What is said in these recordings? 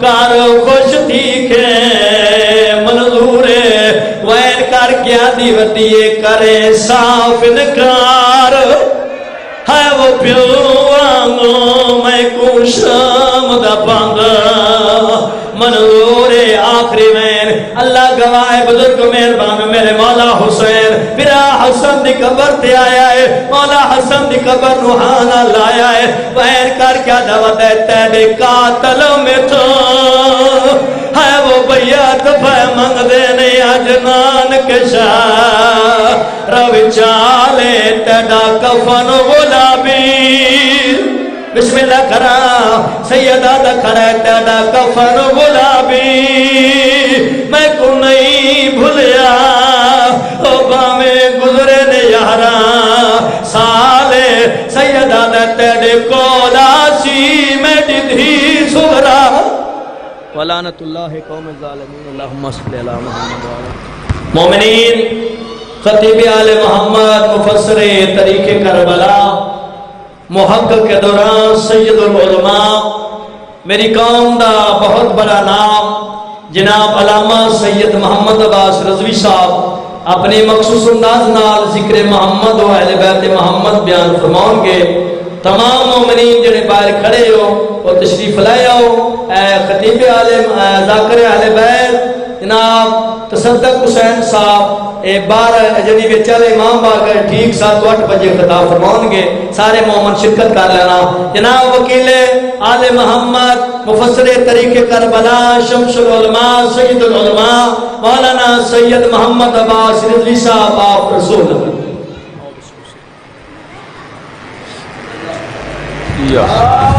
کار خوش تھی کے منظور وین کر کیا دیوتیے کرے صاف انکار ہے وہ پیو آنگو میں کو شام دا پانگا منظور آخری وین اللہ گواہ بزرگ مہربان میرے مولا حسین پھرا حسن دی قبر تے آیا ہے مولا حسن دی قبر روحانہ لایا ہے وین کر کیا دعوت ہے تیرے قاتلوں میں تو ہے وہ بیعت پہ منگ دینے اجنان کے شاہ رو چالے تیرا کفن غلابی بسم اللہ کرا سیدہ دا کھڑا تیرا کفن غلابی میں کو نہیں بھولیا او بامیں گزرے نے یارا سالے سیدہ دا تیرے کولاسی میں جدھی سغرا ولعنت اللہ قوم الظالمین اللہم صلی اللہ محمد مومنین خطیب آل محمد مفسر طریق کربلا محقق کے دوران سید العلماء میری قوم دا بہت بڑا نام جناب علامہ سید محمد عباس رضوی صاحب اپنی مخصوص انداز نال ذکر محمد و اہل بیت محمد بیان فرماؤں گے تمام مومنین جنہیں باہر کھڑے ہو اور تشریف لائے ہو اے خطیب عالم ذاکر اہل بیت جناب تصدق حسین صاحب بار جنی بیچالے امام باگر ٹھیک 7-8 بجے خطاب فرماؤں گے سارے مومن شرکت کر لینا جناب وکیل آل محمد مفسر طریق کربلا شمس العلماء سید العلماء مولانا سید محمد عباس رضوی صاحب آپ رسول Yes.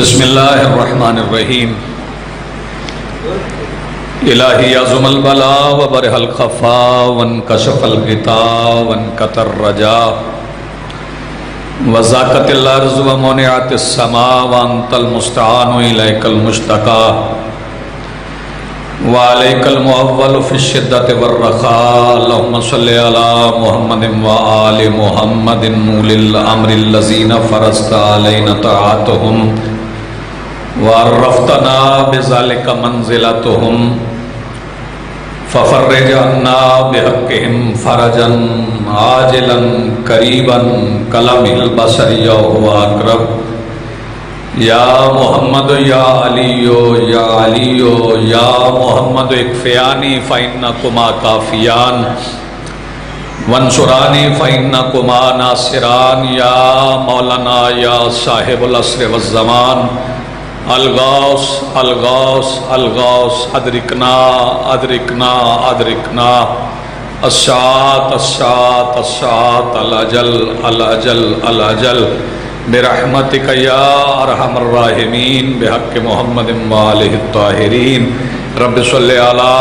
بسم اللہ الرحمن الرحیم الہی عظم البلا وبرح الخفا وانکشف الغطاء وانکتر الرجا وزاقت الارض ومنعت السماء وانت المستعان الیک المشتقى وعلیک المعول فی الشدۃ والرخاء اللہم صلی علی محمد وآل محمد اولی الامر الذین فرضت علینا طاعتهم وعرفتنا بذلک منزلتهم ففرج عنا بحقهم فرجا عاجلا قریبا کلمح البصر وهو اقرب یا محمد یا علی یا علی یا محمد اکفیانی فإنکما کافیان وانصرانی فإنکما ناصران یا مولانا یا صاحب العصر والزمان الغوث الغوث الغوث ادرکنا ادرکنا ادرکنا الساعات الساعات الساعات الاجل الاجل الاجل برحمتک یا ارحم الراحمین بحق محمد وآلہ الطاہرین رب صلی علی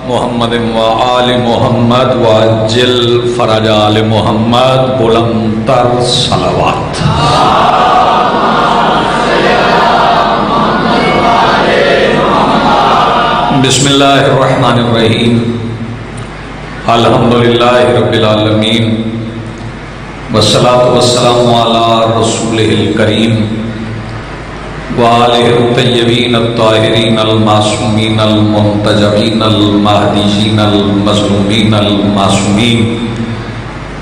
محمد وآل محمد وعجل فرج آل محمد بلندتر صلوات بسم اللہ الرحمن الرحیم الحمدللہ رب العالمین والصلاة والسلام علی رسولہ الکریم وآلہ الطیبین الطاہرین المعصومین المنتجبین المہدیین المظلومین المعصومین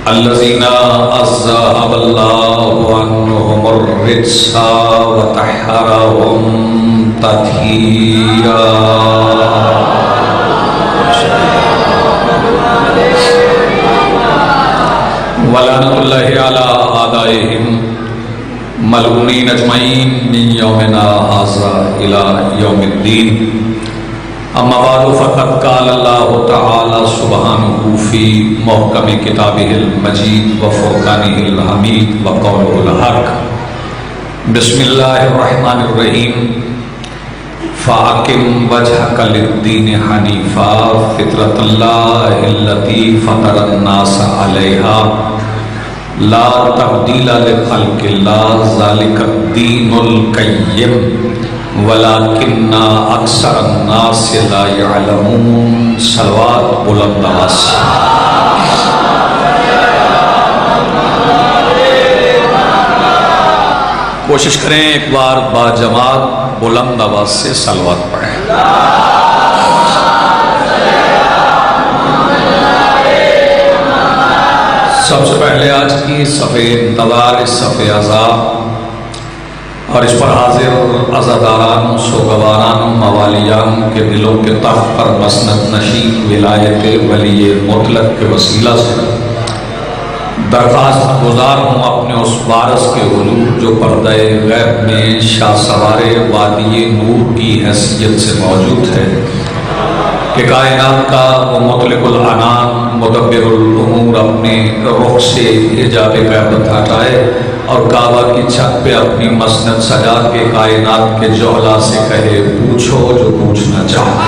الذین اذھب اللہ عنہم الرجس وطہرہم تطہیرا ولعنت اللہ علی اعدائہم ملعونین اجمعین من یومنا ھذا الی یوم الدین اما بعد فقد قال اللہ تعالی سبحانہ فی محکم کتابہ المجید وفرقانہ الحمید وقولہ الحق بسم اللہ الرحمن الرحیم فَأَقِمْ وَجْهَكَ لِلدِّينِ حَنِيفًا فِطْرَتَ اللَّهِ الَّتِي فَطَرَ النَّاسَ عَلَيْهَا لَا تَبْدِيلَ لِخَلْقِ اللَّهِ ذَلِكَ الدِّينُ الْقَيِّمُ وَلَكِنَّ أَكْثَرَ النَّاسِ لَا يَعْلَمُونَ صلوات بلند آواز سے کوشش کریں ایک بار با جماعت بلند آواز سے صلوات پڑھیں۔ سب سے پہلے آج کی صفحہ انتظار اس صفحہ عذاب اور اس پر حاضر عزاداران سوگواران موالیان کے دلوں کے تخت پر مسند نشین ولایت ولی مطلق کے وسیلہ سے درخواست گزار ہوں اپنے اس وارث کے حضور جو پردہ غیب میں شاہ سوار وادی نور کی حیثیت سے موجود ہے کہ کائنات کا وہ مطلق العنان مدبر الامور اپنے رخ سے حجاب غیبت ہٹائے اور کعبہ کی چھت پہ اپنی مسند سجا کے کائنات کے جوہلا سے کہے پوچھو جو پوچھنا چاہتے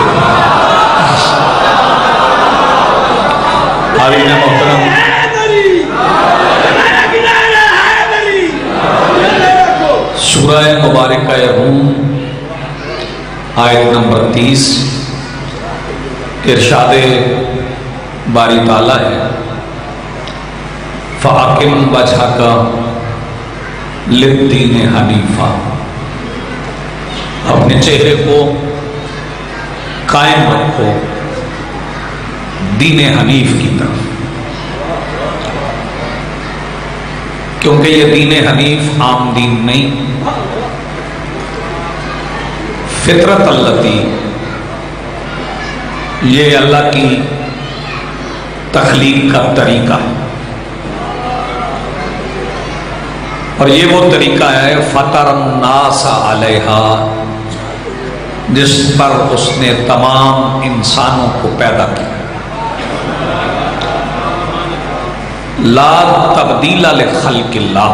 حاضرین محترم، سورہ مبارکہ روم آیت نمبر 30 ارشاد باری تعالیٰ ہے فَأَقِمْ وَجْهَكَ لِلدِّينِ حَنِيفًا، اپنے چہرے کو قائم رکھو دین حنیف کی طرف، کیونکہ یہ دین حنیف عام دین نہیں، فطرت اللتی، یہ اللہ کی تخلیق کا طریقہ ہے اور یہ وہ طریقہ ہے فطر الناس علیہا جس پر اس نے تمام انسانوں کو پیدا کیا۔ لا تبدیل لخلق اللہ،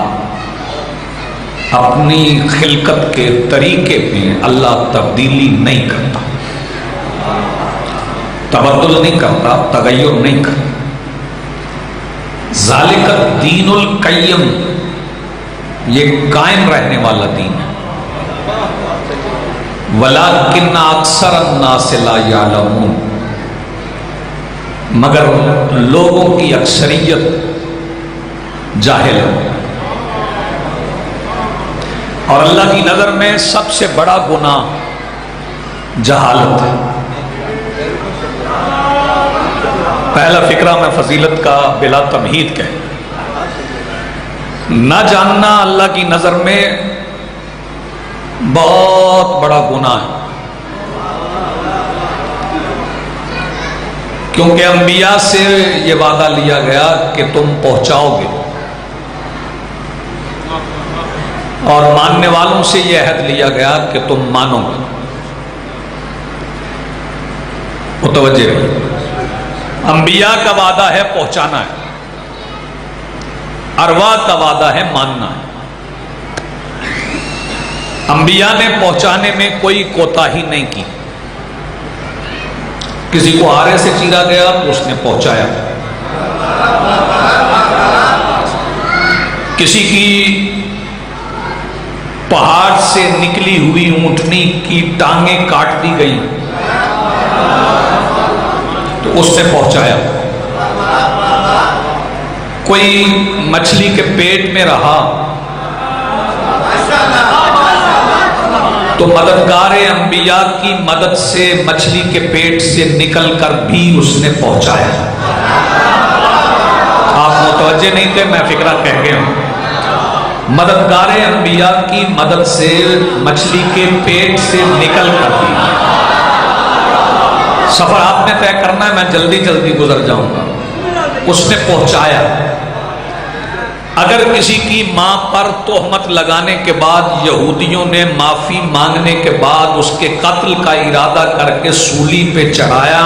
اپنی خلقت کے طریقے میں اللہ تبدیلی نہیں کرتا، تبدل نہیں کرتا، تغیر نہیں کرتا۔ ذالک الدین القیم، یہ قائم رہنے والا دین ہے۔ وَلَٰكِنَّ أَكْثَرَ النَّاسِ لَا يَعْلَمُونَ، مگر لوگوں کی اکثریت جاہل ہے، اور اللہ کی نظر میں سب سے بڑا گناہ جہالت ہے۔ پہلا فقرہ میں فضیلت کا بلا تمہید کہے، نہ جاننا اللہ کی نظر میں بہت بڑا گناہ ہے، کیونکہ انبیاء سے یہ وعدہ لیا گیا کہ تم پہنچاؤ گے، اور ماننے والوں سے یہ عہد لیا گیا کہ تم مانو گے۔ متوجہ رہیے، انبیاء کا وعدہ ہے پہنچانا ہے، ارواح کا وعدہ ہے ماننا ہے۔ انبیاء نے پہنچانے میں کوئی کوتاہی نہیں کی، کسی کو آرے سے چیرا گیا تو اس نے پہنچایا، کسی کی پہاڑ سے نکلی ہوئی اونٹنی کی ٹانگیں کاٹ دی گئی تو اس نے پہنچایا، کوئی مچھلی کے پیٹ میں رہا تو مددگار انبیاء کی مدد سے مچھلی کے پیٹ سے نکل کر بھی اس نے پہنچایا۔ آپ متوجہ نہیں تھے، میں فقرہ کہہ گیا ہوں۔ مددگار انبیاء کی مدد سے مچھلی کے پیٹ سے نکل کر بھی، سفر آپ نے طے کرنا ہے، میں جلدی جلدی گزر جاؤں گا، اس نے پہنچایا۔ اگر کسی کی ماں پر تہمت لگانے کے بعد یہودیوں نے معافی مانگنے کے بعد اس کے قتل کا ارادہ کر کے سولی پہ چڑھایا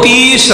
30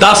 10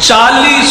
40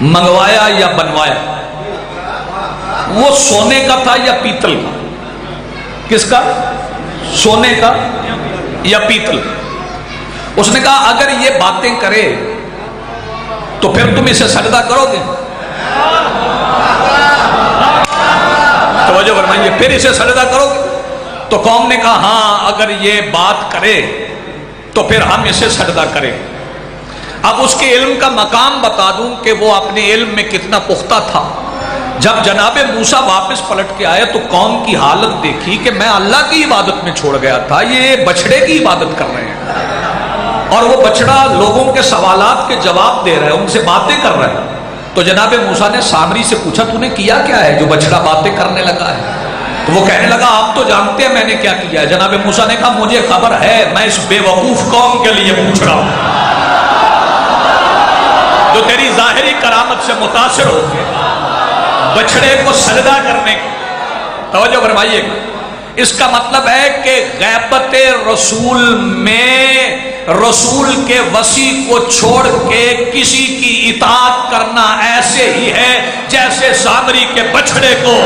منگوایا یا بنوایا؟ وہ سونے کا تھا یا پیتل کا؟ کس کا؟ سونے کا یا پیتل؟ اس نے کہا اگر یہ باتیں کرے تو پھر تم اسے سجدہ کرو گے؟ توجہ فرمائیے، پھر اسے سجدہ کرو گے؟ تو قوم نے کہا ہاں اگر یہ بات کرے تو پھر ہم اسے سجدہ کریں۔ اب اس کے علم کا مقام بتا دوں کہ وہ اپنے علم میں کتنا پختہ تھا۔ جب جناب موسیٰ واپس پلٹ کے آئے تو قوم کی حالت دیکھی کہ میں اللہ کی عبادت میں چھوڑ گیا تھا، یہ بچڑے کی عبادت کر رہے ہیں، اور وہ بچڑا لوگوں کے سوالات کے جواب دے رہا ہے، ان سے باتیں کر رہا ہے۔ تو جناب موسیٰ نے سامری سے پوچھا تو نے کیا کیا ہے جو بچڑا باتیں کرنے لگا ہے؟ تو وہ کہنے لگا آپ تو جانتے ہیں میں نے کیا کیا ہے۔ جناب موسیٰ نے کہا مجھے خبر ہے، میں اس بے وقوف قوم کے لیے پوچھ رہا ہوں جو تیری ظاہری کرامت سے متاثر ہو کے بچڑے کو سجدہ کرنے کی۔ توجہ فرمائیے، اس کا مطلب ہے کہ غیبت رسول میں رسول کے وصی کو چھوڑ کے کسی کی اطاعت کرنا ایسے ہی ہے جیسے سامری کے بچڑے کو۔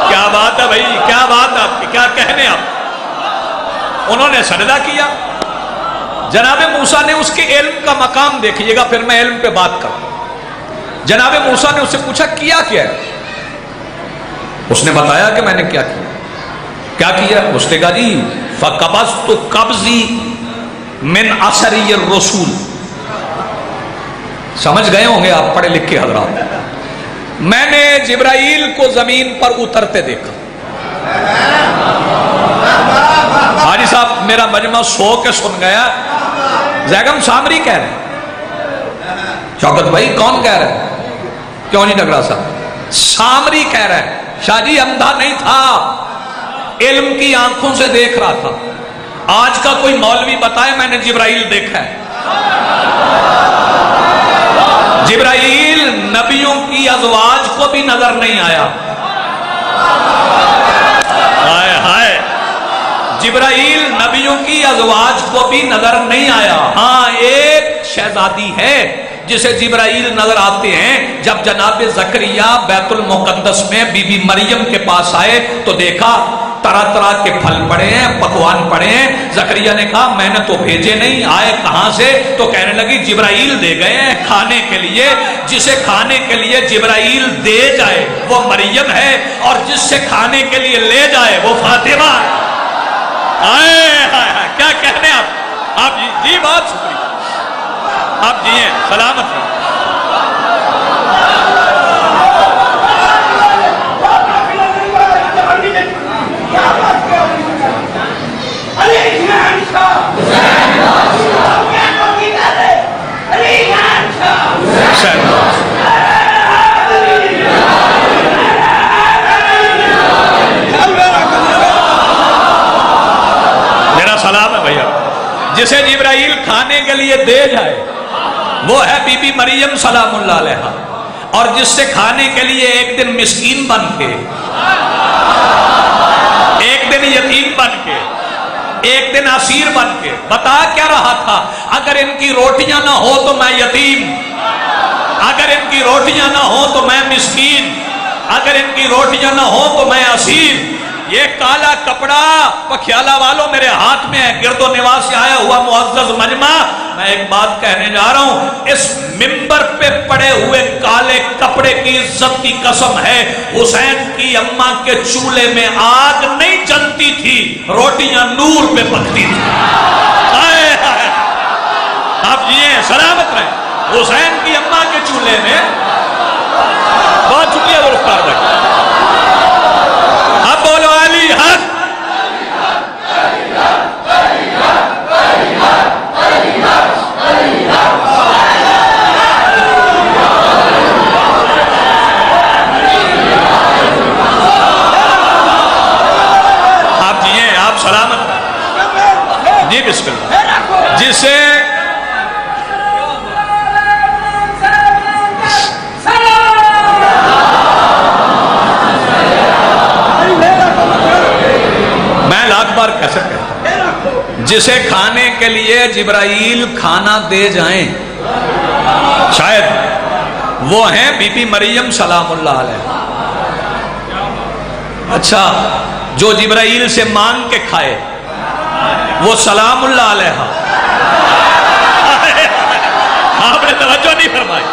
کیا بات ہے بھائی، کیا بات ہے آپ کی، کیا کہنے آپ؟ انہوں نے سجدہ کیا۔ جناب موسیٰ نے اس کے علم کا مقام دیکھیے گا، پھر میں علم پہ بات کروں۔ جناب موسیٰ نے اس سے پوچھا کیا کیا ہے؟ اس نے بتایا کہ میں نے کیا کیا۔ کیا کیا؟ اس نے کہا جی فَقَبَضْتُ قَبْضِي مِنْ أَثَرِ الرَّسُولِ۔ سمجھ گئے ہوں گے آپ پڑھے لکھے حضرات۔ میں نے جبرائیل کو زمین پر اترتے دیکھا۔ حاجی صاحب میرا مجمع سو کے سن گیا، زیگم سامری کہہ رہے ہیں۔ شوکت بھائی کون کہہ رہا ہے؟ کیوں نہیں ڈگرا صاحب؟ سامری کہہ رہا ہے۔ شاہ جی اندھا نہیں تھا، علم کی آنکھوں سے دیکھ رہا تھا۔ آج کا کوئی مولوی بتائے میں نے جبرائیل دیکھا ہے؟ جبرائیل نبیوں کی ازواج کو بھی نظر نہیں آیا۔ ہائے ہائے، جبرائیل نبیوں کی ازواج کو بھی نظر نہیں آیا۔ ہاں ایک شہزادی ہے جسے جبرائیل نظر آتے ہیں۔ جب جناب زکریا بیت المقدس میں بی بی مریم کے پاس آئے تو دیکھا طرح طرح کے پھل پڑے ہیں، پکوان پڑے ہیں۔ زکریا نے کہا میں نے تو بھیجے نہیں، آئے کہاں سے؟ تو کہنے لگی جبرائیل دے گئے ہیں کھانے کے لیے۔ جسے کھانے کے لیے جبرائیل دے جائے وہ مریم ہے، اور جس سے کھانے کے لیے لے جائے وہ فاطمہ ہے۔ کیا کہنے آپ جی بات شکریہ، آپ جیئے سلامت ہیں۔ میرا سلام ہے بھیا۔ جسے جبرائیل کھانے کے لیے دے جائے وہ ہے بی بی مریم سلام اللہ علیہا، اور جس سے کھانے کے لیے ایک دن مسکین بن کے، ایک دن یتیم بن کے، ایک دن اسیر بن کے بتا کیا رہا تھا؟ اگر ان کی روٹیاں نہ ہو تو میں یتیم، اگر ان کی روٹیاں نہ ہو تو میں مسکین، اگر ان کی روٹیاں نہ ہو تو میں اسیر۔ یہ کالا کپڑا پکھیالہ والوں میرے ہاتھ میں ہے، گرد و نواز سے آیا ہوا معزز مجمع، میں ایک بات کہنے جا رہا ہوں، اس منبر پہ پڑے ہوئے کالے کپڑے کی عزت کی قسم ہے، حسین کی اماں کے چولہے میں آگ نہیں جلتی تھی، روٹیاں نور پہ پکتی تھی۔ آپ جیئے سلامت رہیں۔ حسین کی اماں کے چولہے میں، بہت شکریہ ذوالفقار بھائی، اب بولو علی حق۔ آپ جیئے، آپ سلامت جی، بسم اللہ۔ جسے جسے کھانے کے لیے جبرائیل کھانا دے جائیں، شاید وہ ہیں بی بی مریم سلام اللہ علیہ۔ اچھا، جو جبرائیل سے مانگ کے کھائے وہ سلام اللہ علیہ۔ آپ نے توجہ نہیں فرمائی،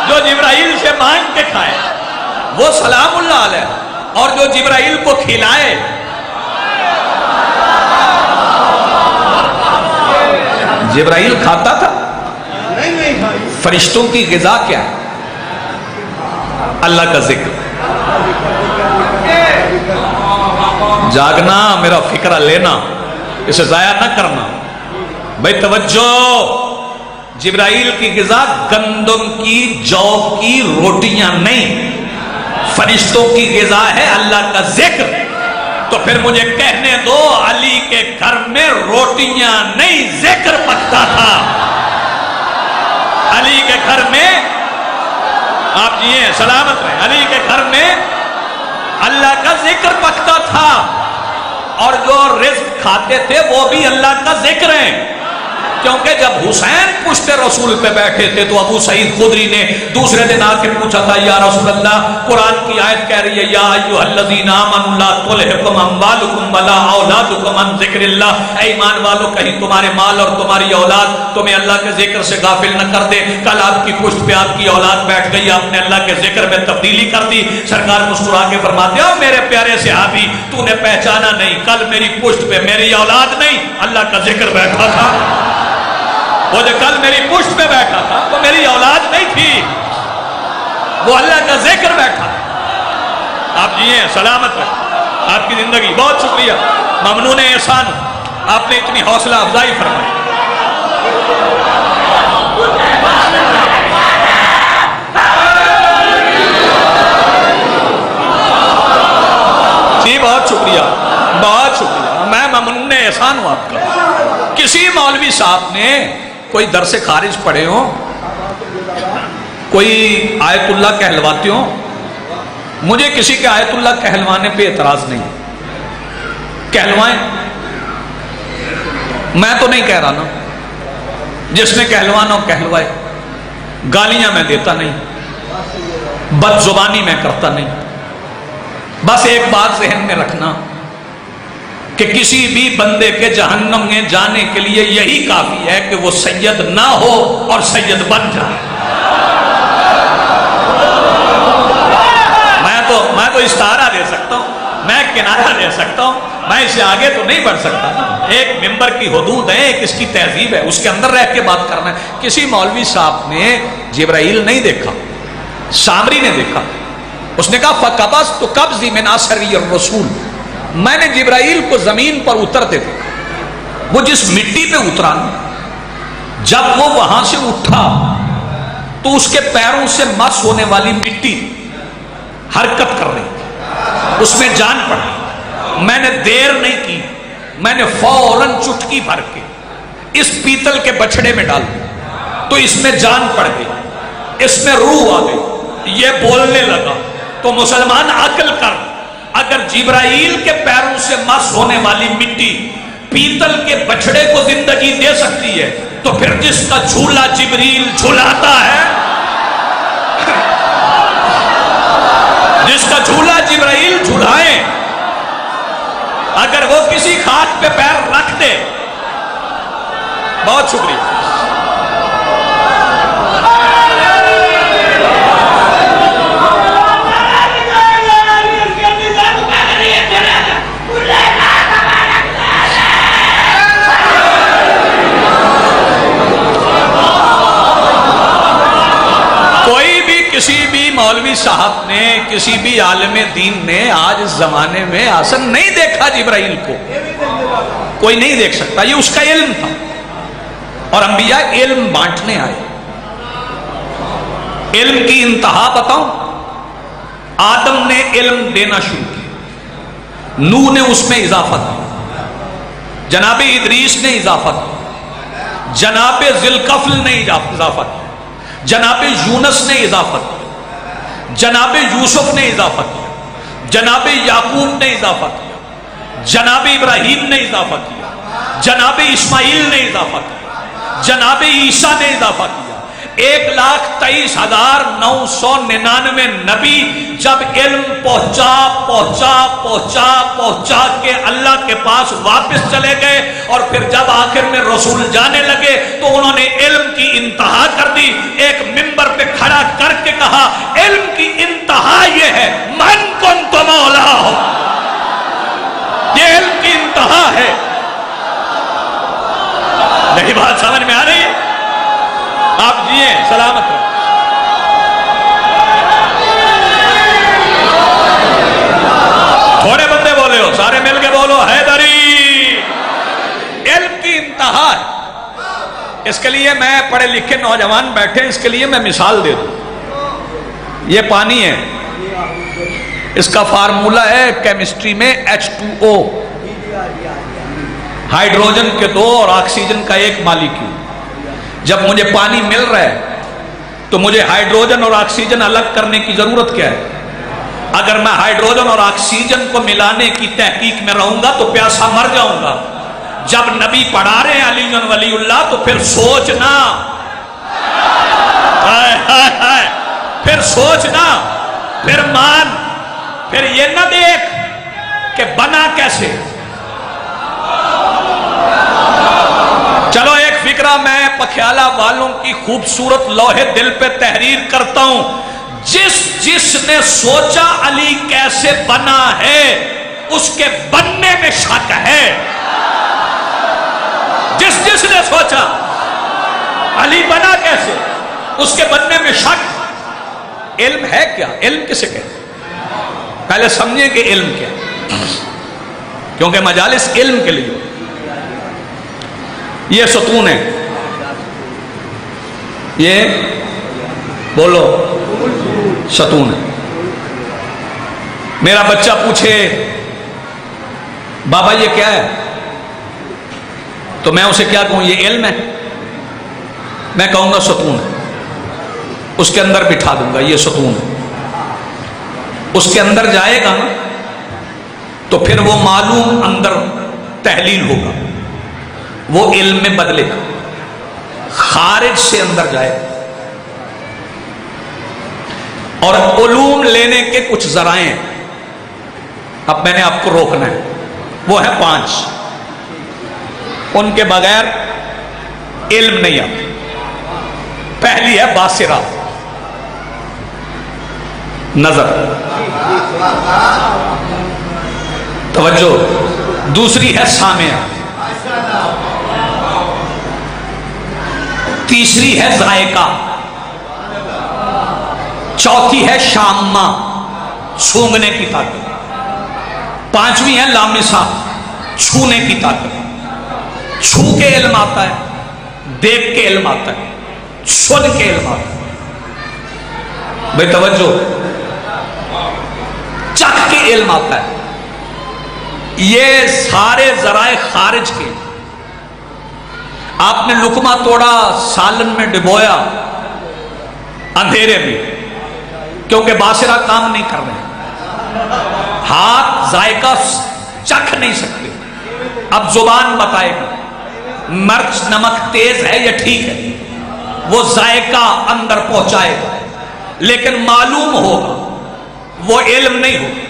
جو جبرائیل سے مانگ کے کھائے وہ سلام اللہ علیہ، اور جو جبرائیل کو کھلائے جبرائیل کھاتا تھا؟ فرشتوں کی غذا کیا ہے؟ اللہ کا ذکر۔ جاگنا، میرا فکرہ لینا، اسے ضائع نہ کرنا۔ بھائی توجہ، جبرائیل کی غذا گندم کی، جو کی روٹیاں نہیں، فرشتوں کی غذا ہے اللہ کا ذکر۔ تو پھر مجھے کہنے دو، علی کے گھر میں روٹیاں نہیں، ذکر پکتا تھا۔ علی کے گھر میں، آپ جیئے سلامت رہے، علی کے گھر میں اللہ کا ذکر پکتا تھا، اور جو رزق کھاتے تھے وہ بھی اللہ کا ذکر ہے۔ کیونکہ جب حسین پشت رسول پہ بیٹھے تھے تو ابو سعید خدری نے دوسرے دن آ کے پوچھا تھا، یا رسول اللہ، قرآن کی آیت کہہ رہی ہے یا ایھا الذین آمنوا لا تلھکم اموالکم ولا اولادکم عن ذکر اللہ، اے ایمان والو کہیں تمہارے مال اور تمہاری اولاد تمہیں اللہ کے ذکر سے غافل نہ کر دے۔ کل آپ کی پشت پہ آپ کی اولاد بیٹھ گئی، آپ نے اللہ کے ذکر میں تبدیلی کر دی۔ سرکار مسکرا کے فرماتے ہیں، میرے پیارے صحابی، تو نے پہچانا نہیں، کل میری پشت پہ میری اولاد نہیں، اللہ کا ذکر بیٹھا تھا۔ وہ جو کل میری پشت پہ بیٹھا تھا وہ میری اولاد نہیں تھی، وہ اللہ کا ذکر بیٹھا۔ آپ جیئے سلامت رہے، آپ کی زندگی بہت شکریہ، ممنون احسان، آپ نے اتنی حوصلہ افزائی فرمائی۔ جی بہت شکریہ، بہت شکریہ، میں ممنون احسان ہوں آپ کا۔ کسی مولوی صاحب نے کوئی درس خارج پڑھے ہوں، کوئی آیت اللہ کہلواتے ہوں، مجھے کسی کے آیت اللہ کہلوانے پہ اعتراض نہیں، کہلوائیں، میں تو نہیں کہہ رہا نا، جس نے کہلوانا ہو کہلوائے، گالیاں میں دیتا نہیں، بد زبانی میں کرتا نہیں۔ بس ایک بات ذہن میں رکھنا کہ کسی بھی بندے کے جہنم میں جانے کے لیے یہی کافی ہے کہ وہ سید نہ ہو اور سید بن جائے۔ میں تو استعارہ دے سکتا ہوں، میں کنارہ دے سکتا ہوں، میں اسے آگے تو نہیں بڑھ سکتا۔ ایک ممبر کی حدود ہے، ایک اس کی تہذیب ہے، اس کے اندر رہ کے بات کرنا ہے۔ کسی مولوی صاحب نے جبرائیل نہیں دیکھا، سامری نے دیکھا، اس نے کہا فَقَبَضْتُ قَبْضِي مِنْ أَثَرِ الرَّسُولِ، میں نے جبرائیل کو زمین پر اترتے تھے، وہ جس مٹی پہ اترا، جب وہ وہاں سے اٹھا تو اس کے پیروں سے مس ہونے والی مٹی حرکت کر رہی، اس میں جان پڑی۔ میں نے دیر نہیں کی، میں نے فوراً چٹکی بھر کے اس پیتل کے بچڑے میں ڈال دی، تو اس میں جان پڑ گئی، اس میں روح آ گئی، یہ بولنے لگا۔ تو مسلمان عقل کر، اگر جبرائیل کے پیروں سے مس ہونے والی مٹی پیتل کے بچڑے کو زندگی دے سکتی ہے، تو پھر جس کا جھولا جبریل جھلاتا ہے، جس کا جھولا جبرائیل جھلائے، اگر وہ کسی خاک پہ پیر رکھ دے، بہت شکریہ۔ کسی بھی مولوی صاحب نے، کسی بھی عالم دین نے آج اس زمانے میں اصل نہیں دیکھا جبرائیل کو، کوئی نہیں دیکھ سکتا، یہ اس کا علم تھا، اور انبیاء علم بانٹنے آئے۔ علم کی انتہا بتاؤں، آدم نے علم دینا شروع کیا، نوح نے اس میں اضافہ کیا، جناب ادریس نے اضافہ کیا، جناب ذوالکفل نے اضافہ کیا، جناب یونس نے اضافہ کیا، جناب یوسف نے اضافہ کیا، جناب یعقوب نے اضافہ کیا، جناب ابراہیم نے اضافہ کیا، جناب اسماعیل نے اضافہ کیا، جناب عیسیٰ نے اضافہ کیا۔ 1,23,999 نبی جب علم پہنچا پہنچا پہنچا پہنچا کے اللہ کے پاس واپس چلے گئے، اور پھر جب آخر میں رسول جانے لگے تو انہوں نے علم کی انتہا کر دی۔ ایک منبر پہ کھڑا کر کے کہا علم کی انتہا یہ ہے من کنت مولاہ، یہ علم کی انتہا ہے۔ میری بات سمجھ میں آ رہی ہے؟ آپ جیے سلامت رہو۔ تھوڑے بندے بولے ہو، سارے مل کے بولو حیدری۔ علم کی انتہا ہے۔ اس کے لیے میں پڑھے لکھے نوجوان بیٹھے، اس کے لیے میں مثال دے دوں۔ یہ پانی ہے، اس کا فارمولہ ہے کیمسٹری میں H2O، ہائیڈروجن کے 2 اور آکسیجن کا 1 مالیکیول۔ جب مجھے پانی مل رہا ہے تو مجھے ہائیڈروجن اور آکسیجن الگ کرنے کی ضرورت کیا ہے؟ اگر میں ہائیڈروجن اور آکسیجن کو ملانے کی تحقیق میں رہوں گا تو پیاسا مر جاؤں گا۔ جب نبی پڑھا رہے ہیں علی ولی اللہ تو پھر سوچنا، پھر سوچنا، پھر مان، پھر یہ نہ دیکھ کہ بنا کیسے۔ چلو ایک فکرہ میں پکھیالہ والوں کی خوبصورت لوہے دل پہ تحریر کرتا ہوں۔ جس نے سوچا علی کیسے بنا ہے اس کے بننے میں شک ہے۔ جس نے سوچا علی بنا کیسے اس کے بننے میں شک۔ علم ہے کیا؟ علم کسے کہتے ہیں؟ پہلے سمجھیں کہ علم کیا، کیونکہ مجالس علم کے لیے۔ یہ ستون ہے، یہ بولو ستون ہے۔ میرا بچہ پوچھے بابا یہ کیا ہے تو میں اسے کیا کہوں؟ یہ علم ہے؟ میں کہوں گا ستون ہے، اس کے اندر بٹھا دوں گا یہ ستون ہے۔ اس کے اندر جائے گا نا تو پھر وہ معلوم اندر تحلیل ہوگا، وہ علم میں بدلے گا، خارج سے اندر جائے گا۔ اور علوم لینے کے کچھ ذرائع ہیں، اب میں نے آپ کو روکنا ہے، وہ ہے 5، ان کے بغیر علم نہیں آتا۔ پہلی ہے باصرہ، نظر، توجہ۔ دوسری ہے سامعہ، تیسری ہے ذائقہ، چوتھی ہے شامہ، سونگھنے کی طاقت، پانچویں ہے لامسہ، چھونے کی طاقت۔ چھو کے علم آتا ہے، دیکھ کے علم آتا ہے، سن کے علم آتا ہے۔ بھئی توجہ، چکھ کے علم آتا ہے۔ یہ سارے ذرائع خارج کے۔ آپ نے لقمہ توڑا، سالن میں ڈبویا اندھیرے میں، کیونکہ باصرہ کام نہیں کر رہے، ہاتھ ذائقہ چکھ نہیں سکتے۔ اب زبان بتائے گا مرچ نمک تیز ہے یا ٹھیک ہے، وہ ذائقہ اندر پہنچائے گا، لیکن معلوم ہوگا، وہ علم نہیں ہوگا۔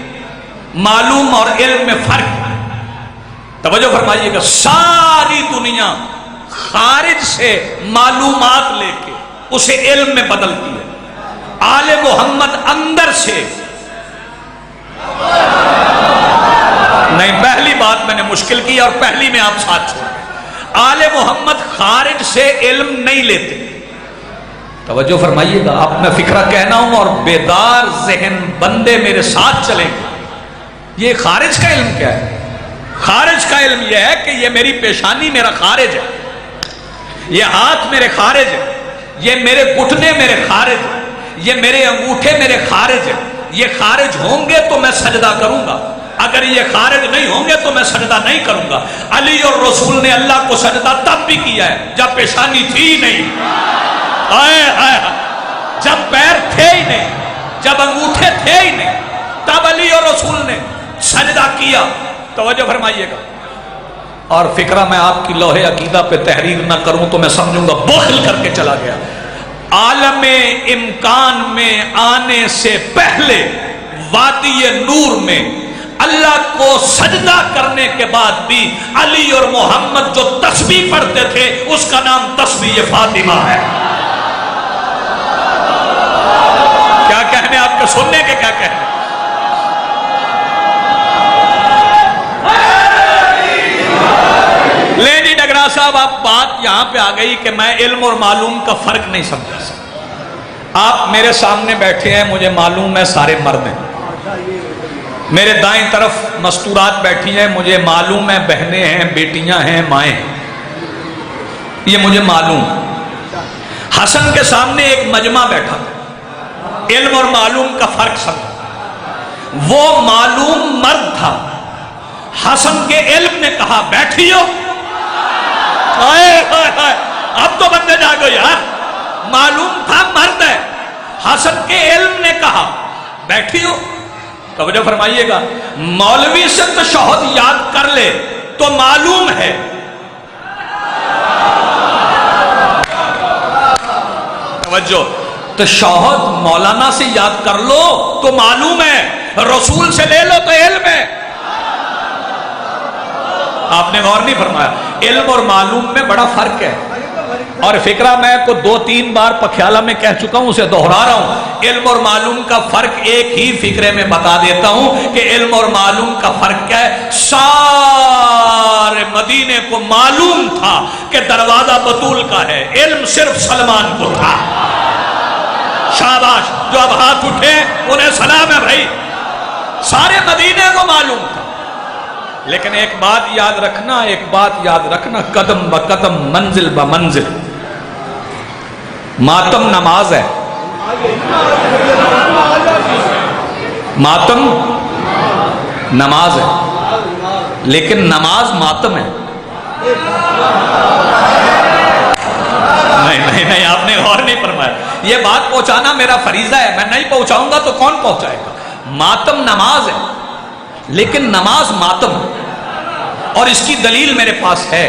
معلوم اور علم میں فرق ہے۔ توجہ فرمائیے گا، ساری دنیا خارج سے معلومات لے کے اسے علم میں بدلتی ہے، آل محمد اندر سے نہیں۔ پہلی بات میں نے مشکل کی اور پہلی میں آپ ساتھ چھوڑ، آل محمد خارج سے علم نہیں لیتے۔ توجہ فرمائیے گا، آپ میں فکرہ کہنا ہوں اور بیدار ذہن بندے میرے ساتھ چلیں گے۔ یہ خارج کا علم کیا ہے؟ خارج کا علم یہ ہے کہ یہ میری پیشانی میرا خارج ہے، یہ ہاتھ میرے خارج ہے، یہ میرے گھٹنے میرے خارج ہے، یہ میرے انگوٹھے میرے خارج ہے۔ یہ خارج ہوں گے تو میں سجدہ کروں گا، اگر یہ خارج نہیں ہوں گے تو میں سجدہ نہیں کروں گا۔ علی اور رسول نے اللہ کو سجدہ تب بھی کیا ہے جب پیشانی تھی ہی نہیں، جب پیر تھے ہی نہیں، جب انگوٹھے تھے ہی نہیں، تب علی اور رسول نے سجدہ کیا۔ توجہ فرمائیے گا، اور فکرہ میں آپ کی لوح عقیدہ پہ تحریر نہ کروں تو میں سمجھوں گا بخل کر کے چلا گیا. عالم امکان میں آنے سے پہلے وادی نور میں اللہ کو سجدہ کرنے کے بعد بھی علی اور محمد جو تسبیح پڑھتے تھے اس کا نام تسبیح فاطمہ ہے. کیا کہنے آپ کے سننے کے کیا کہنے. لے جی ڈگرا صاحب آپ بات یہاں پہ آ گئی کہ میں علم اور معلوم کا فرق نہیں سمجھا سکتا. آپ میرے سامنے بیٹھے ہیں, مجھے معلوم ہے سارے مرد ہیں. میرے دائیں طرف مستورات بیٹھی ہیں, مجھے معلوم ہے بہنیں ہیں, بیٹیاں ہیں, مائیں ہیں, یہ مجھے معلوم. حسن کے سامنے ایک مجمع بیٹھا تھا, علم اور معلوم کا فرق سمجھا. وہ معلوم مرد تھا, حسن کے علم نے کہا بیٹھیو. اب تو بندے جاگو یار. معلوم تھا مرد ہے, حسن کے علم نے کہا بیٹھیو. توجہ فرمائیے گا, مولوی سے تشہد یاد کر لے تو معلوم ہے. توجہ, تشہد مولانا سے یاد کر لو تو معلوم ہے, رسول سے لے لو تو علم ہے. آپ نے غور نہیں فرمایا, علم اور معلوم میں بڑا فرق ہے. اور فکرہ میں کو 2-3 بار پکھیالہ میں کہہ چکا ہوں, اسے دہرا رہا ہوں. علم اور معلوم کا فرق ایک ہی فکرے میں بتا دیتا ہوں کہ علم اور معلوم کا فرق کیا ہے. سارے مدینے کو معلوم تھا کہ دروازہ بطول کا ہے, علم صرف سلمان کو تھا. شاباش, جو اب ہاتھ اٹھے انہیں سلام ہے بھائی. سارے مدینے کو معلوم تھا. لیکن ایک بات یاد رکھنا, ایک بات یاد رکھنا, قدم ب قدم منزل ب منزل ماتم نماز ہے. ماتم نماز ہے لیکن نماز ماتم ہے. نہیں, آپ نے غور نہیں فرمایا. یہ بات پہنچانا میرا فریضہ ہے, میں نہیں پہنچاؤں گا تو کون پہنچائے گا. ماتم نماز ہے لیکن نماز ماتم ہے. اور اس کی دلیل میرے پاس ہے.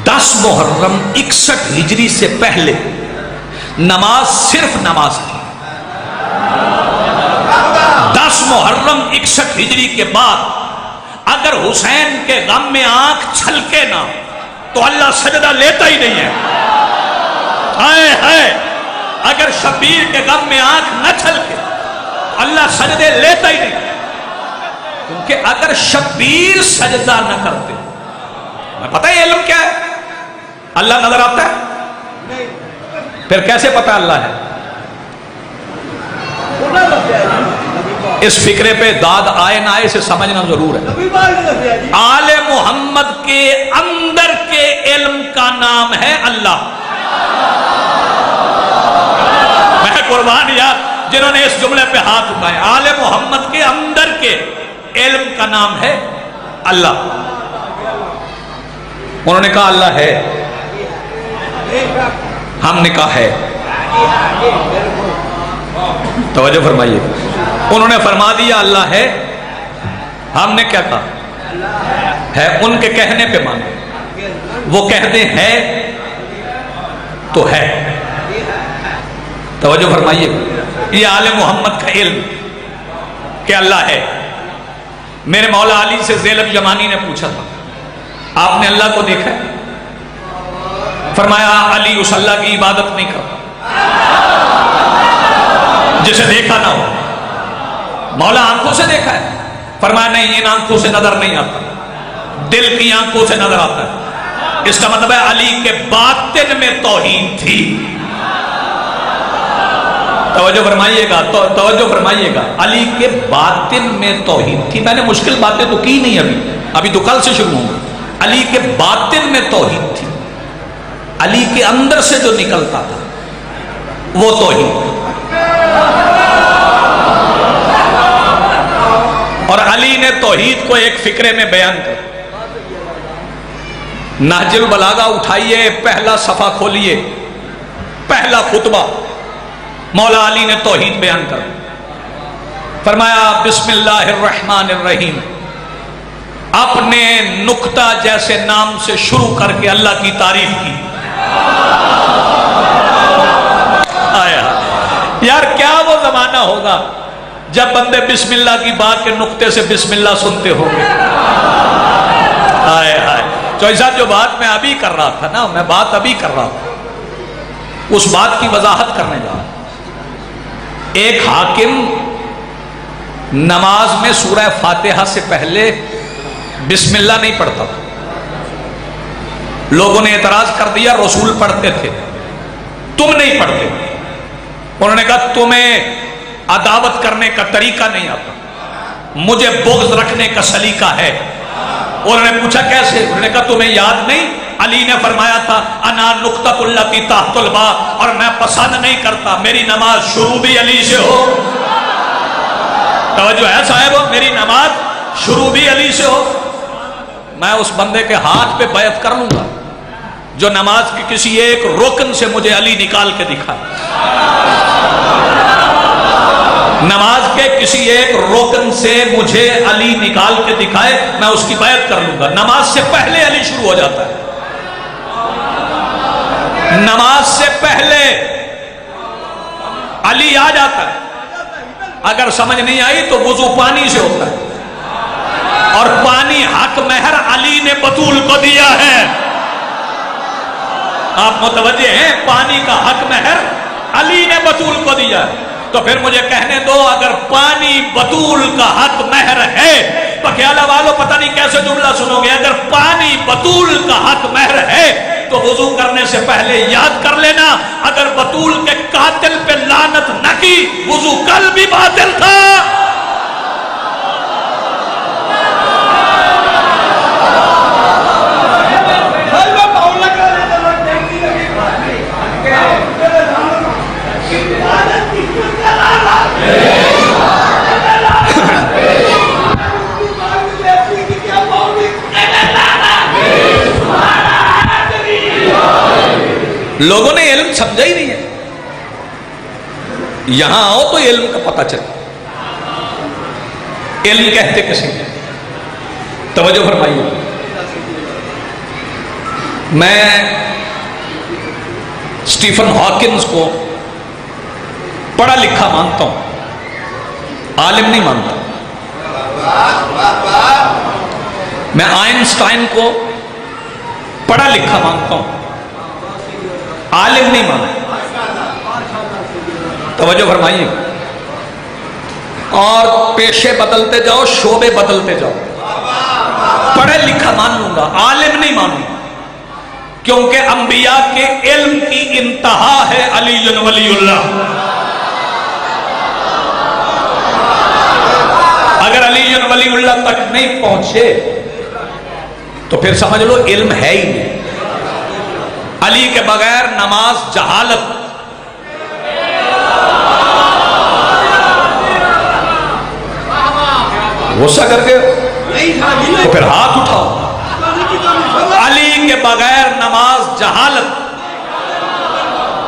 10 محرم 61 ہجری سے پہلے نماز صرف نماز تھی. 10 محرم 61 ہجری کے بعد اگر حسین کے غم میں آنکھ چھلکے نہ تو اللہ سجدہ لیتا ہی نہیں ہے. اگر شبیر کے غم میں آنکھ نہ چھلکے اللہ سجدے لیتا ہی نہیں. کیونکہ اگر شبیر سجدہ نہ کرتے, میں پتہ ہے علم کیا ہے, اللہ نظر آتا ہے, پھر کیسے پتہ اللہ ہے. اس فکرے پہ داد آئے نہ آئے سے سمجھنا ضرور ہے. آل محمد کے اندر کے علم کا نام ہے اللہ. میں قربان یار جنہوں نے اس جملے پہ ہاتھ اٹھائے. آل محمد کے اندر کے علم کا نام ہے اللہ. انہوں نے کہا اللہ ہے, ہم نے کہا ہے. توجہ فرمائیے, انہوں نے فرما دیا اللہ ہے, ہم نے کیا کہا ہے. ان کے کہنے پہ مانو, وہ کہتے ہیں تو ہے. توجہ فرمائیے, یہ آل محمد کا علم کہ اللہ ہے. میرے مولا علی سے زینب یمانی نے پوچھا تھا آپ نے اللہ کو دیکھا ہے؟ فرمایا علی اس اللہ کی عبادت نہیں کرتا جسے دیکھا نہ ہو. مولا آنکھوں سے دیکھا ہے؟ فرمایا نہیں, ان آنکھوں سے نظر نہیں آتا, دل کی آنکھوں سے نظر آتا ہے. اس کا مطلب ہے علی کے باطن میں توحید تھی. توجہ فرمائیے گا, توجہ فرمائیے گا, علی کے باطن میں توحید تھی. میں نے مشکل باتیں تو کی نہیں, ابھی تو کل سے شروع ہوں گا. علی کے باطن میں توحید تھی, علی کے اندر سے جو نکلتا تھا وہ توحید. اور علی نے توحید کو ایک فکرے میں بیان کر. نہج البلاغہ اٹھائیے, پہلا صفحہ کھولیے, پہلا خطبہ مولا علی نے توحید بیان کر. فرمایا بسم اللہ الرحمن الرحیم اپنے نقطہ جیسے نام سے شروع کر کے اللہ کی تعریف کی. آیا یار کیا وہ زمانہ ہوگا جب بندے بسم اللہ کی بات کے نقطے سے بسم اللہ سنتے ہوں گے. آئے آئے چوہی صاحب جو بات میں ابھی کر رہا تھا نا، میں بات ابھی کر رہا تھا، اس بات کی وضاحت کرنے جا رہا. ایک حاکم نماز میں سورہ فاتحہ سے پہلے بسم اللہ نہیں پڑھتا. لوگوں نے اعتراض کر دیا رسول پڑھتے تھے تم نہیں پڑھتے. انہوں نے کہا تمہیں عداوت کرنے کا طریقہ نہیں آتا، مجھے بغض رکھنے کا سلیقہ ہے. انہوں نے پوچھا کیسے؟ انہوں نے کہا تمہیں یاد نہیں علی نے فرمایا تھا انا نقطۃ التی تحت الباء، اور میں پسند نہیں کرتا میری نماز شروع بھی علی سے ہو. توجہ ہے صاحب، میری نماز شروع بھی علی سے ہو. میں اس بندے کے ہاتھ پہ بیعت کر لوں گا جو نماز کے کسی ایک رکن سے مجھے علی نکال کے دکھائے. نماز کے کسی ایک رکن سے مجھے علی نکال کے دکھائے، میں اس کی بیعت کر لوں گا. نماز سے پہلے علی شروع ہو جاتا ہے. نماز سے پہلے علی آ جاتا ہے. اگر سمجھ نہیں آئی تو وضو پانی سے ہوتا ہے، اور پانی حق مہر علی نے بطول کو دیا ہے. آپ متوجہ ہیں؟ پانی کا حق مہر علی نے بطول کو دیا ہے. تو پھر مجھے کہنے دو اگر پانی بطول کا حق مہر ہے، پکیالہ والوں پتہ نہیں کیسے جملہ سنو گے، اگر پانی بطول کا حق مہر ہے تو وضو کرنے سے پہلے یاد کر لینا اگر بطول کے قاتل پہ لعنت نہ کی وضو کل بھی باطل تھا. لوگوں نے علم سمجھا ہی نہیں ہے. یہاں آؤ تو علم کا پتہ چلے. علم کہتے کسی نے، توجہ فرمائیے. میں اسٹیفن ہاکنز کو پڑھا لکھا مانتا ہوں، عالم نہیں مانتا. میں آئنسٹائن کو پڑھا لکھا مانتا ہوں، عالم نہیں مانتا. توجہ فرمائیے. اور پیشے بدلتے جاؤ، شعبے بدلتے جاؤ، پڑھے لکھا مان لوں گا، عالم نہیں مانوں گا. کیونکہ انبیاء کے علم کی انتہا ہے علی ولی اللہ. اگر علی ولی اللہ تک نہیں پہنچے تو پھر سمجھ لو علم ہے ہی نہیں. علی کے بغیر نماز جہالت. غصہ کر کے تو پھر ہاتھ اٹھاؤ. علی کے بغیر نماز جہالت.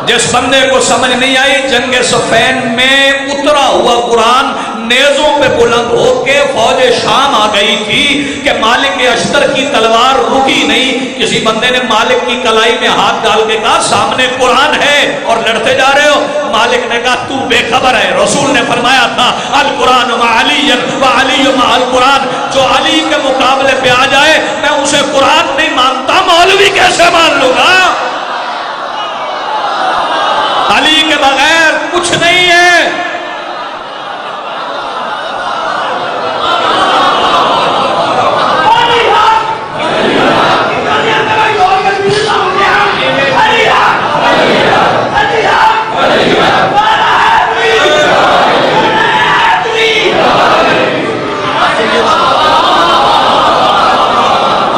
جس بندے کو سمجھ نہیں آئی جنگ صفین میں اترا ہوا قرآن نیزوں پہ بلند ہو کے فوج شام آ گئی تھی کہ مالک اشتر کی تلوار رکی نہیں. کسی بندے نے مالک کی کلائی میں ہاتھ ڈال کے کہا سامنے قرآن ہے اور لڑتے جا رہے ہو. مالک نے کہا تو بے خبر ہے، رسول نے فرمایا تھا القرآن مع علی و علی مع القرآن. جو علی کے مقابلے پہ آ جائے میں اسے قرآن نہیں مانتا، مولوی کیسے مان لوں گا؟ علی کے بغیر کچھ نہیں ہے.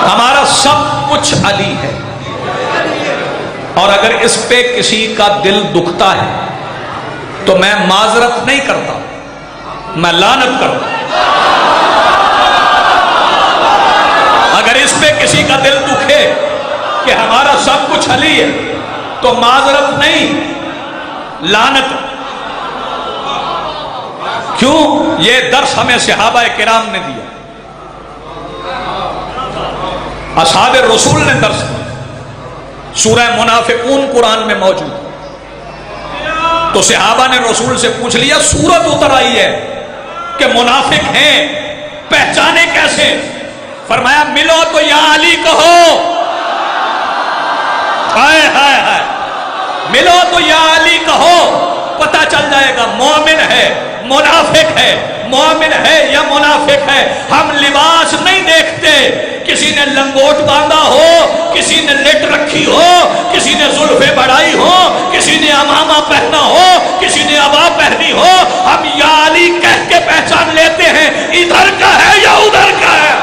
ہمارا سب کچھ علی ہے، اور اگر اس پہ کسی کا دل دکھتا ہے تو میں معذرت نہیں کرتا، میں لعنت کرتا. اگر اس پہ کسی کا دل دکھے کہ ہمارا سب کچھ علی ہے تو معذرت نہیں، لعنت. کیوں؟ یہ درس ہمیں صحابہ کرام نے دیا. اصحاب رسول نے درس دیا، سورہ منافقون قرآن میں موجود۔ تو صحابہ نے رسول سے پوچھ لیا سورت اتر آئی ہے کہ منافق ہیں، پہچانے کیسے؟ فرمایا ملو تو یا علی کہو، ہائے ہائے ہائے، ملو تو یا علی کہو، پتہ چل جائے گا مومن ہے منافق ہے، مومن ہے یا منافق ہے۔ ہم لباس نہیں دیکھتے، کسی نے لنگوٹ باندھا ہو، کسی نے لٹ رکھی ہو، کسی نے زلفیں بڑھائی ہو، کسی نے امامہ پہنا ہو، کسی نے عبا پہنی ہو، ہم یا علی کہہ کے پہچان لیتے ہیں ادھر کا ہے یا ادھر کا ہے۔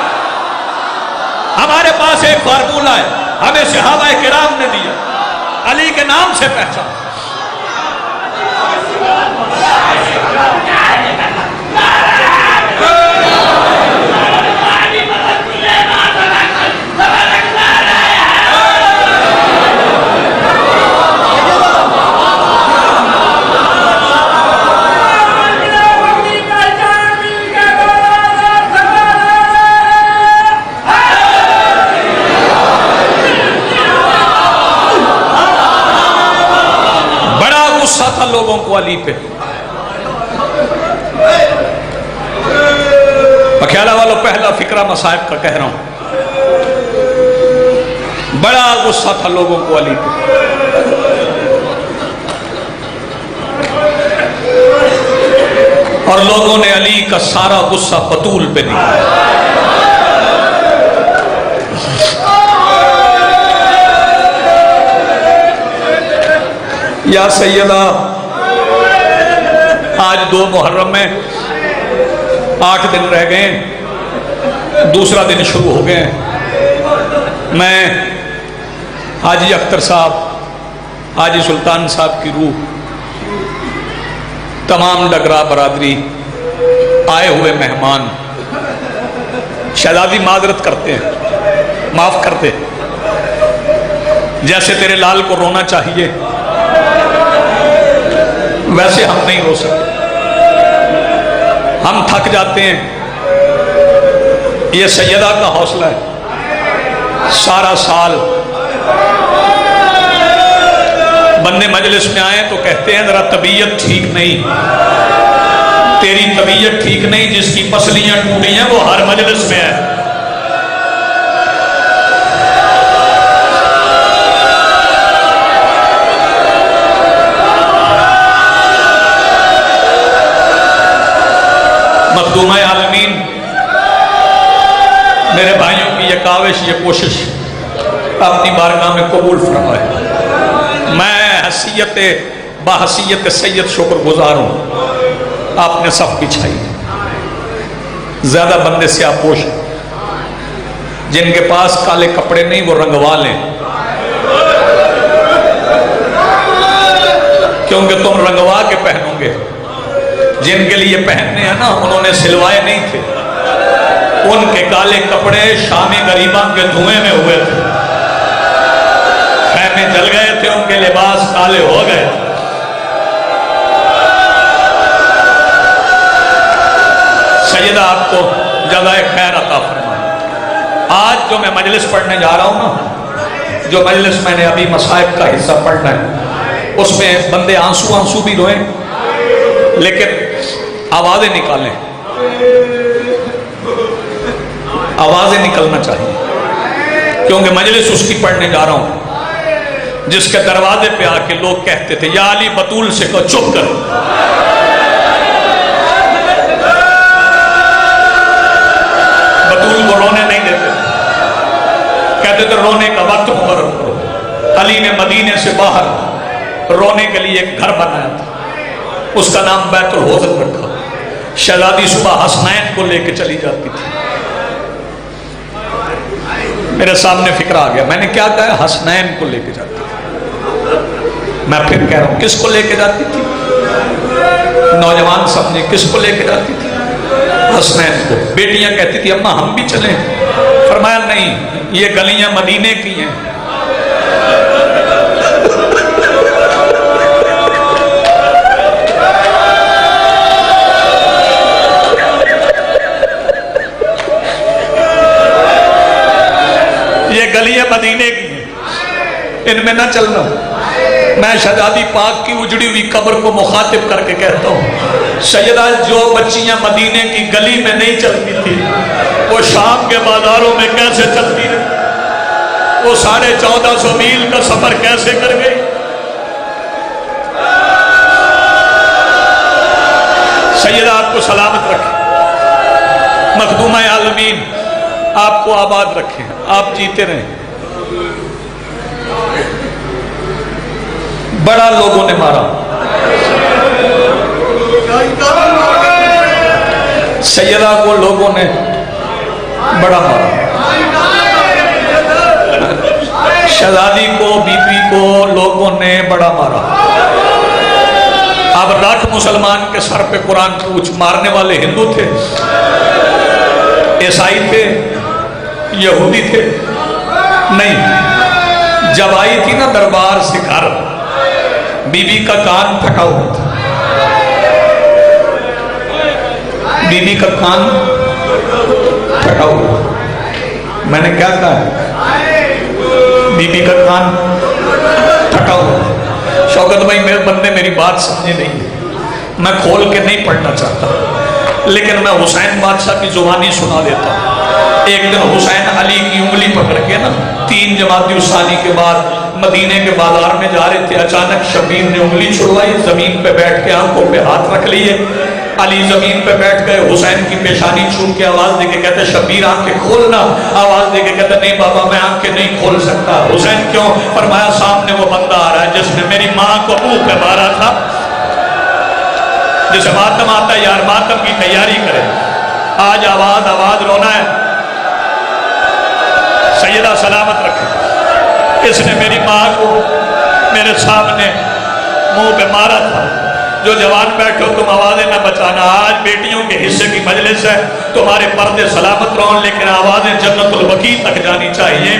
ہمارے پاس ایک فارمولہ ہے، ہمیں صحابہ کرام نے دیا، علی کے نام سے پہچان۔ تھا لوگوں کو علی پہ۔ پکھیالہ والوں پہلا فکرہ مصائب کا کہہ رہا ہوں، بڑا غصہ تھا لوگوں کو علی پہ۔ اور لوگوں نے علی کا سارا غصہ بطول پہ دیا۔ یا سیدہ، آج 2 محرم میں 8 دن رہ گئے، دوسرا دن شروع ہو گئے۔ میں حاجی اختر صاحب، حاجی سلطان صاحب کی روح، تمام ڈگرا برادری، آئے ہوئے مہمان، شہزادی معذرت کرتے ہیں، معاف کرتے، جیسے تیرے لال کو رونا چاہیے ویسے ہم نہیں رو سکتے، ہم تھک جاتے ہیں۔ یہ سیدہ کا حوصلہ ہے، سارا سال بندے مجلس میں آئے تو کہتے ہیں ذرا طبیعت ٹھیک نہیں، تیری طبیعت ٹھیک نہیں، جس کی پسلیاں ٹوٹی ہیں وہ ہر مجلس میں ہے۔ مخدومہ عالمین، میرے بھائیوں کی یہ کاوش، یہ کوشش اپنی بارگاہ میں قبول فرمائے۔ میں بحیثیت سید شکر گزار ہوں، آپ نے صف بچھائی، زیادہ بندے سے آپوش، جن کے پاس کالے کپڑے نہیں وہ رنگوا لیں، کیونکہ تم رنگوا کے پہنو گے۔ جن کے لیے پہننے ہیں نا، انہوں نے سلوائے نہیں تھے، ان کے کالے کپڑے شام غریباں کے دھوئیں میں ہوئے تھے، خیمے جل گئے تھے، ان کے لباس کالے ہو گئے۔ سیدہ آپ کو جزائے خیر عطا فرمائے۔ آج جو میں مجلس پڑھنے جا رہا ہوں نا، جو مجلس میں نے ابھی مصائب کا حصہ پڑھنا ہے، اس میں بندے آنسو بھی روئیں، لیکن آوازیں نکالیں، آوازیں نکلنا چاہیے، کیونکہ مجلس اس کی پڑھنے جا رہا ہوں جس کے دروازے پہ آ کے لوگ کہتے تھے یا علی بطول سے کہو چپ کر۔ بطول کو رونے نہیں دیتے، کہتے تھے رونے کا وقت مقرر کرو۔ علی نے مدینے سے باہر رونے کے لیے ایک گھر بنایا تھا، اس کا نام بیت الحزن رکھا۔ شہزادی صبح حسنین کو لے کے چلی جاتی تھی۔ میرے سامنے فکر آ گیا، میں نے کیا کہا؟ حسنین کو لے کے جاتی تھی۔ میں پھر کہہ رہا ہوں کس کو لے کے جاتی تھی؟ نوجوان سمجھے کس کو لے کے جاتی تھی؟ حسنین کو۔ بیٹیاں کہتی تھی اماں ہم بھی چلیں، فرمایا نہیں، یہ گلیاں مدینے کی ہیں، ان میں نہ چلنا۔ میں شہزادی پاک کی اجڑی ہوئی قبر کو مخاطب کر کے کہتا ہوں، سیدہ جو بچیاں مدینے کی گلی میں نہیں چلتی تھی وہ شام کے بازاروں میں کیسے چلتی رہی؟ وہ 1450 میل کا سفر کیسے کر گئی؟ سیدہ آپ کو سلامت رکھے، مخدومہ عالمین آپ کو آباد رکھیں، آپ جیتے رہیں۔ بڑا لوگوں نے مارا، سیدہ کو لوگوں نے بڑا مارا، شہزادی کو بی بی کو لوگوں نے بڑا مارا۔ اب لاکھ مسلمان کے سر پہ قرآن پوچھ مارنے والے ہندو تھے، عیسائی تھے، یہودی تھے؟ نہیں، جب آئی تھی نا دربار سے گھر، بی بی کا کان پھٹا ہوا تھا، بی بی کا کان پھٹا ہوا۔ میں نے کیا کہا؟ بی بی کا کان پھٹا ہوا۔ شوکت بھائی میرے بندے میری بات سمجھے نہیں، میں کھول کے نہیں پڑھنا چاہتا، لیکن میں حسین بادشاہ کی زبانی سنا دیتا ہوں۔ ایک دن حسین علی کی انگلی پکڑ کے نا 3 جمادی الثانی کے بعد مدینے کے بازار میں جا رہے تھے، اچانک شبیر نے انگلی چھڑوائی، زمین پہ بیٹھ کے آنکھوں پہ ہاتھ رکھ لیے۔ علی زمین پہ بیٹھ گئے، حسین کی پیشانی چھو کے آواز دے کے کہتے شبیر آنکھیں کھولنا، آواز دے کے کہتے نہیں بابا میں آنکھیں نہیں کھول سکتا۔ حسین کیوں؟ فرمایا سامنے وہ بندہ آ رہا ہے جس نے میری ماں کو منہ پہ مارا تھا۔ جسے ماتم آتا ہے یار ماتم کی تیاری کرے، آج آواز رونا ہے۔ سیدہ سلامت رکھے، اس نے میری ماں کو میرے سامنے منہ پہ مارا تھا۔ جو جوان بیٹھو تم آوازیں نہ بچانا، آج بیٹیوں کے حصے کی مجلس ہے، تمہارے پردے سلامت رہوں لیکن آوازیں جنت البقیع تک جانی چاہیے۔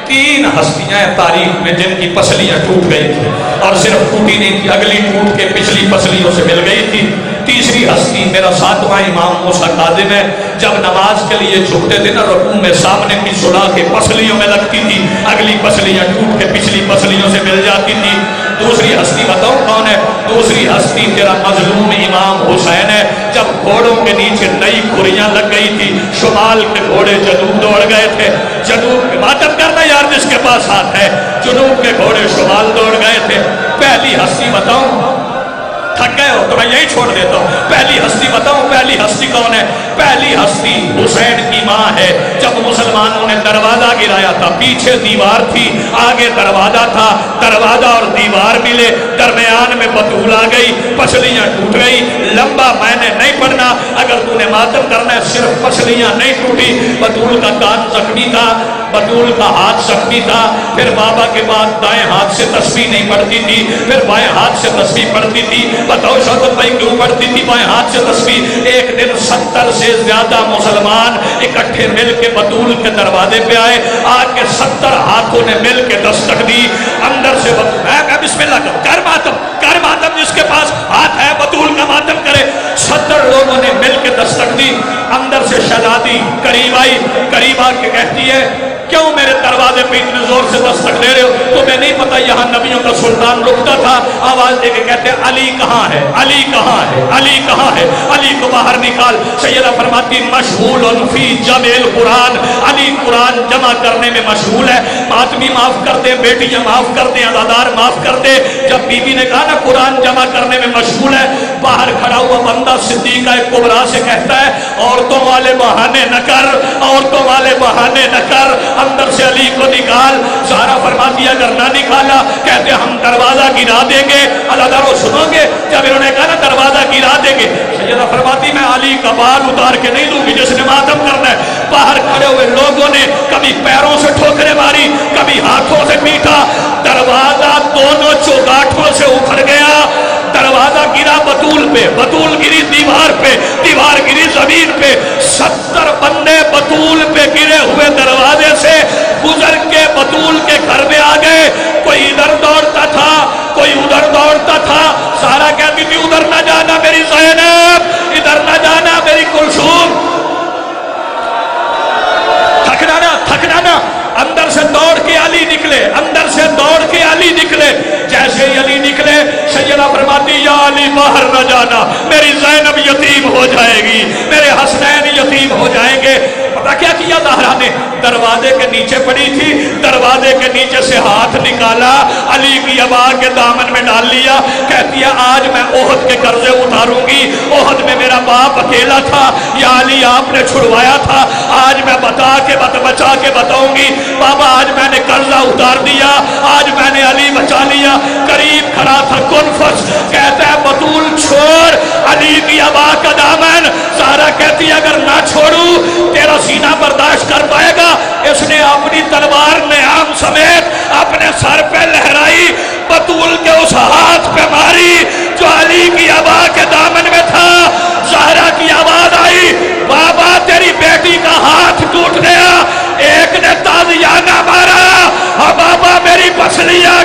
3 ہستیاں ہیں تاریخ میں جن کی پسلیاں ٹوٹ گئی تھی، اور صرف ٹوٹی نہیں تھی، اگلی ٹوٹ کے پچھلی پسلیوں سے مل گئی تھی۔ تیسری ہستی میرا 7واں امام موسیٰ کاظم ہے، جب نماز کے لیے جھکتے تھے نا رکوع میں سامنے کی صلاح کے پسلیوں میں لگتی تھی، اگلی پسلیاں ٹوٹ کے پچھلی پسلیوں سے مل جاتی تھی۔ دوسری ہستی بتاؤ کون ہے؟ دوسری ہستی تیرا مظلوم امام حسین ہے۔ جب گھوڑوں کے نیچے نئی کھریاں لگ گئی تھی، شمال کے گھوڑے جنوب دوڑ گئے تھے، جنوب ماتم کرنا یار جس کے پاس ہاتھ ہے، جنوب کے گھوڑے شمال دوڑ گئے تھے۔ پہلی ہستی بتاؤ، تھک گئے ہو تو میں یہی چھوڑ دیتا ہوں، پہلی ہستی بتاؤں، پہلی ہستی کون ہے؟ پہلی ہستی حسین کی ماں ہے۔ جب مسلمانوں نے دروازہ گرایا تھا، پیچھے دیوار تھی، آگے دروازہ تھا، دروازہ اور دیوار ملے، درمیان میں بطول آ گئی، پسلیاں ٹوٹ گئی۔ لمبا میں نے نہیں پڑھنا، اگر تو نے ماتم کرنا ہے صرف پسلیاں نہیں ٹوٹی، بطول کا کان زخمی تھا، بطول کا ہاتھ زخمی تھا، پھر بابا کے بعد دائیں ہاتھ سے تسبیح نہیں پڑھتی تھی، پھر بائیں ہاتھ سے تسبیح پڑھتی تھی۔ بتاؤ شوکت بھائی کیوں پڑھتی تھی بائیں ہاتھ سے تسبیح؟ ایک دن 70 سے زیادہ مسلمان اکٹھے مل کے بطول کے دروازے پہ آئے، آ کے 70 ہاتھوں نے مل کے دستک دی، اندر سے بسم اللہ کر ماتم جس کے پاس ہاتھ ہے بطول کا ماتم کرے۔ 70 لوگوں نے مل کے دستک دی، اندر سے شہزادی قریب آئی، قریب آ کے کہتی ہے کیوں میرے دروازے پہ اتنے زور سے دستک دے رہے ہو؟ تمہیں نہیں پتا یہاں نبیوں کا سلطان رکتا تھا؟ آواز دے کے کہتے علی کہاں ہے؟ علی کہاں ہے؟ علی کہاں ہے؟ علی کو باہر نکال۔ سیدہ فرماتی مشغول فی جمع القرآن، علی قرآن جمع کرنے میں مشغول ہے۔ ماتمی معاف کر دے، بیٹیاں معاف کر دیں، عزادار معاف کر دے۔ جب بی بی نے کہا نا قرآن جمع کرنے میں مشغول ہے، باہر کھڑا ہوا بندہ صدیقہ کبریٰ سے کہتا ہے عورتوں والے بہانے نہ کر، عورتوں والے بہانے نہ کر، اندر سے علی کو نکال۔ زہرا فرماتی اگر نہ نکالا کہتے ہم دروازہ گرا دیں گے۔ عزادارو سنو گے جب انہوں نے کہا نا دروازہ گرا دیں گے، سیدہ فرماتی میں علی کا بال اتار کے نہیں دوں گی جس نے ماتم کرنا ہے۔ باہر کھڑے ہوئے لوگوں نے کبھی پیروں سے ٹھوکریں ماری، کبھی ہاتھوں سے پیٹا، دروازہ دونوں چوگاٹھوں سے اکھڑ گیا۔ دروازہ گرا بطول پہ، بطول گری دیوار پہ، دیوار گری زمین پہ۔ 70 بندے بطول پہ گرے ہوئے دروازے سے گزر کے بطول کے گھر میں آ گئے۔ کوئی ادھر دوڑتا تھا، کوئی ادھر دوڑتا تھا۔ سارا کہتی تھی ادھر نہ جانا میری زینب، ادھر نہ جانا میری کلثوم۔ تھک جانا اندر سے دوڑ کے علی نکلے، اندر سے دوڑ کے ہو جانا، میری زینب یتیم ہو جائے گی، میرے حسنین یتیم ہو جائیں گے۔ پتہ کیا کیا زہرا نے؟ دروازے کے نیچے پڑی تھی، دروازے کے نیچے سے ہاتھ نکالا، علی کی ابا کے دامن میں ڈال لیا، کہتی ہے آج میں احد کے قرضے اتاروں گی، احد میں میرا باپ اکیلا تھا، یا علی آپ نے چھڑوایا تھا، آج میں بچا کے بتاؤں گی بابا آج میں نے قرضہ اتار دیا، آج میں نے علی بچا لیا۔ قریب کھڑا تھا کنفس، کہتا ہے بطول چھوڑ علی کی ابا کا دامن۔ زہرا کہتی ہے اگر نہ چھوڑوں تیرا سینہ برداشت کر پائے گا؟ اس نے اپنی تلوار نیام سمیت اپنے سر پہ لہرائی، بطول کے اس ہاتھ پہ ماری جو علی کی ابا کے دامن میں تھا۔ زہرا کی آواز آئی بابا تیری بیٹی کا ہاتھ ٹوٹ گیا، ایک نے تازیانہ مارا، ہاں بابا میری پسلی آ